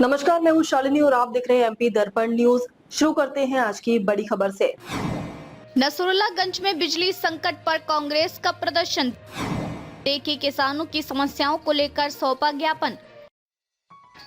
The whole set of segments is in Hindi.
नमस्कार, मैं हूँ शालिनी और आप देख रहे हैं एमपी दर्पण न्यूज। शुरू करते हैं आज की बड़ी खबर से। नसरुल्लागंज में बिजली संकट पर कांग्रेस का प्रदर्शन। देखिए किसानों की समस्याओं को लेकर सौंपा ज्ञापन।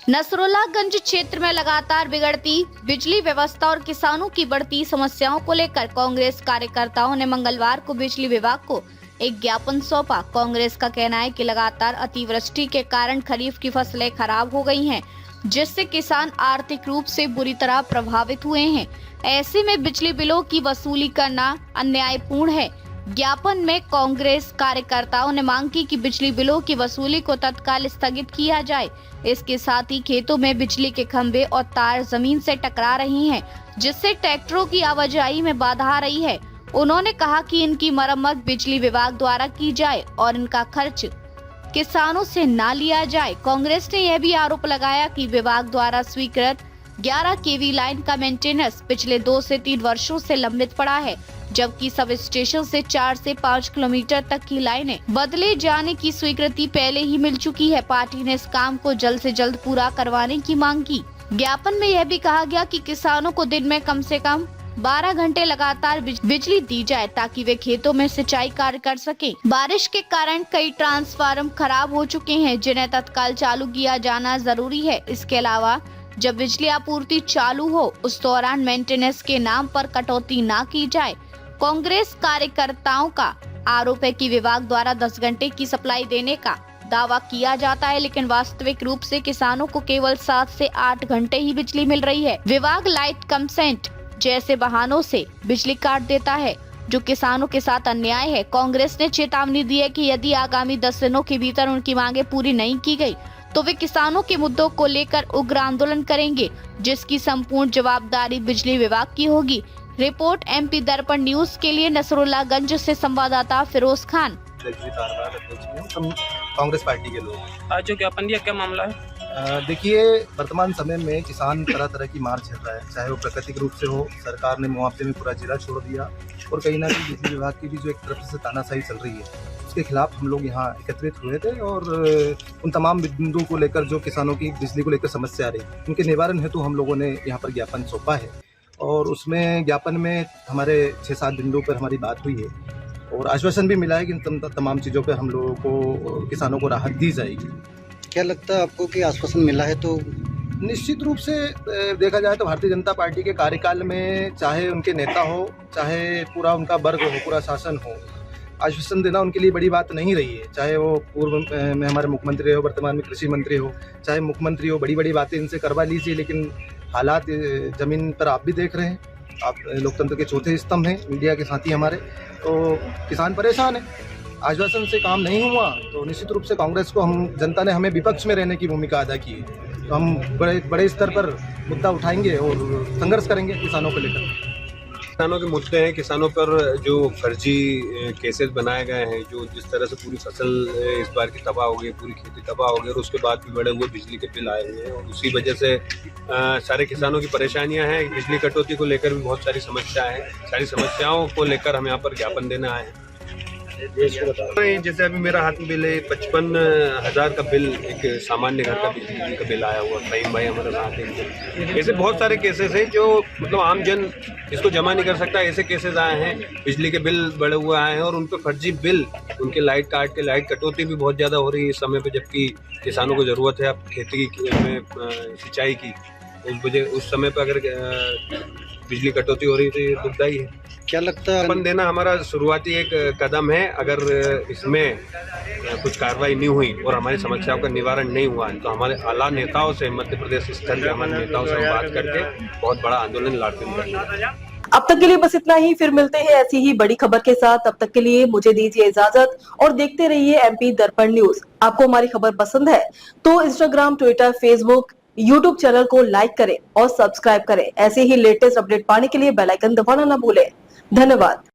नसरुल्लागंज क्षेत्र में लगातार बिगड़ती बिजली व्यवस्था और किसानों की बढ़ती समस्याओं को लेकर कांग्रेस कार्यकर्ताओं ने मंगलवार को बिजली विभाग को एक ज्ञापन सौंपा। कांग्रेस का कहना है कि लगातार अतिवृष्टि के कारण खरीफ की फसलें खराब हो गई हैं, जिससे किसान आर्थिक रूप से बुरी तरह प्रभावित हुए हैं। ऐसे में बिजली बिलों की वसूली करना अन्यायपूर्ण है। ज्ञापन में कांग्रेस कार्यकर्ताओं ने मांग की कि बिजली बिलों की वसूली को तत्काल स्थगित किया जाए। इसके साथ ही खेतों में बिजली के खंभे और तार जमीन से टकरा रही हैं, जिससे ट्रैक्टरों की आवाजाही में बाधा आ रही है। उन्होंने कहा कि इनकी मरम्मत बिजली विभाग द्वारा की जाए और इनका खर्च किसानों से ना लिया जाए। कांग्रेस ने यह भी आरोप लगाया कि विभाग द्वारा स्वीकृत 11 केवी लाइन का मेंटेनेंस पिछले 2 से 3 वर्षों से लंबित पड़ा है, जबकि सब स्टेशन से 4 से 5 किलोमीटर तक की लाइनें बदले जाने की स्वीकृति पहले ही मिल चुकी है। पार्टी ने इस काम को जल्द से जल्द पूरा करवाने की मांग की। ज्ञापन में यह भी कहा गया कि किसानों को दिन में कम से कम 12 घंटे लगातार बिजली दी जाए ताकि वे खेतों में सिंचाई कार्य कर सकें। बारिश के कारण कई ट्रांसफार्मर खराब हो चुके हैं, जिन्हें तत्काल चालू किया जाना जरूरी है। इसके अलावा जब बिजली आपूर्ति चालू हो उस दौरान मेंटेनेंस के नाम पर कटौती ना की जाए। कांग्रेस कार्यकर्ताओं का आरोप है कि विभाग द्वारा 10 घंटे की सप्लाई देने का दावा किया जाता है, लेकिन वास्तविक रूप से किसानों को केवल 7 से 8 घंटे ही बिजली मिल रही है। विभाग लाइट कंसेंट जैसे बहानों से बिजली काट देता है, जो किसानों के साथ अन्याय है। कांग्रेस ने चेतावनी दी है कि यदि आगामी 10 दिनों के भीतर उनकी मांगे पूरी नहीं की गई तो वे किसानों के मुद्दों को लेकर उग्र आंदोलन करेंगे, जिसकी संपूर्ण जवाबदारी बिजली विभाग की होगी। रिपोर्ट एमपी दर्पण न्यूज के लिए नसरुल्लागंज से संवाददाता फिरोज खान। कांग्रेस पार्टी के लोग आज जो ज्ञापन दिया, क्या मामला है? देखिए, वर्तमान समय में किसान तरह तरह की मार झेल रहा है, चाहे वो प्राकृतिक रूप से हो, सरकार ने मुआवजे में पूरा जिला छोड़ दिया, और कहीं ना कहीं बिजली विभाग की भी जो एक तरफ से तानाशाही चल रही है, उसके खिलाफ हम लोग यहाँ एकत्रित हुए थे। और उन तमाम बिंदुओं को लेकर जो किसानों की बिजली को लेकर समस्या आ रही है, उनके निवारण हेतु हम लोगों ने यहाँ पर ज्ञापन सौंपा है। और उसमें ज्ञापन में हमारे 6-7 बिंदुओं पर हमारी बात हुई है और आश्वासन भी मिला है कि तमाम चीज़ों पर हम लोगों को, किसानों को राहत दी जाएगी। क्या लगता है आपको कि आश्वासन मिला है? तो निश्चित रूप से देखा जाए तो भारतीय जनता पार्टी के कार्यकाल में, चाहे उनके नेता हो, चाहे पूरा उनका वर्ग हो, पूरा शासन हो, आश्वासन देना उनके लिए बड़ी बात नहीं रही है। चाहे वो पूर्व में हमारे मुख्यमंत्री हो, वर्तमान में कृषि मंत्री हो, चाहे मुख्यमंत्री हो, बड़ी बड़ी बातें इनसे करवा लीजिए, लेकिन हालात ज़मीन पर आप भी देख रहे हैं। आप लोकतंत्र के चौथे स्तंभ हैं, मीडिया के साथी हमारे, तो किसान परेशान है। आश्वासन से काम नहीं हुआ तो निश्चित रूप से कांग्रेस को जनता ने हमें विपक्ष में रहने की भूमिका अदा की है, तो हम बड़े स्तर पर मुद्दा उठाएंगे और संघर्ष करेंगे किसानों को लेकर। किसानों के मुद्दे हैं, किसानों पर जो फर्जी केसेस बनाए गए हैं, जो जिस तरह से पूरी फसल इस बार की तबाह हो गई, पूरी खेती तबाह हो गई, और उसके बाद भी बड़े हुए बिजली के बिल आए हुए हैं, और उसी वजह से सारे किसानों की परेशानियां हैं। बिजली कटौती को लेकर भी बहुत सारी समस्या है। सारी समस्याओं को लेकर हम यहाँ पर ज्ञापन देने आए हैं। जैसे अभी मेरा हाथ में बिल है 55,000 का बिल, एक सामान्य घर का बिजली का बिल आया हुआ। फहीम भाई हमारे साथ हैं। ऐसे बहुत सारे केसेस हैं जो मतलब आम जन इसको जमा नहीं कर सकता, ऐसे केसेस आए हैं। बिजली के बिल बढ़े हुए आए हैं और उन पर फर्जी बिल, उनके लाइट काट के लाइट कटौती भी बहुत ज़्यादा हो रही है इस समय पे, जबकि किसानों को ज़रूरत है अब खेती में सिंचाई की। उस समय पर अगर बिजली कटौती हो रही तो ये दुखदायी है। क्या लगता है? ज्ञापन देना हमारा शुरुआती एक कदम है। अगर इसमें कुछ कार्रवाई नहीं हुई और हमारी समस्याओं का निवारण नहीं हुआ तो हमारे आला नेताओं से, मध्य प्रदेश स्तर के हमारे नेताओं से बात करके बहुत बड़ा आंदोलन लाते हैं। अब तक के लिए बस इतना ही, फिर मिलते हैं ऐसी ही बड़ी खबर के साथ। तब तक के लिए मुझे दीजिए इजाजत और देखते रहिए एमपी दर्पण न्यूज। आपको हमारी खबर पसंद है तो Instagram, Twitter, Facebook, YouTube channel को लाइक करें और सब्सक्राइब करें। ऐसे ही लेटेस्ट अपडेट पाने के लिए बेल आइकन दबाना न भूलें। धन्यवाद।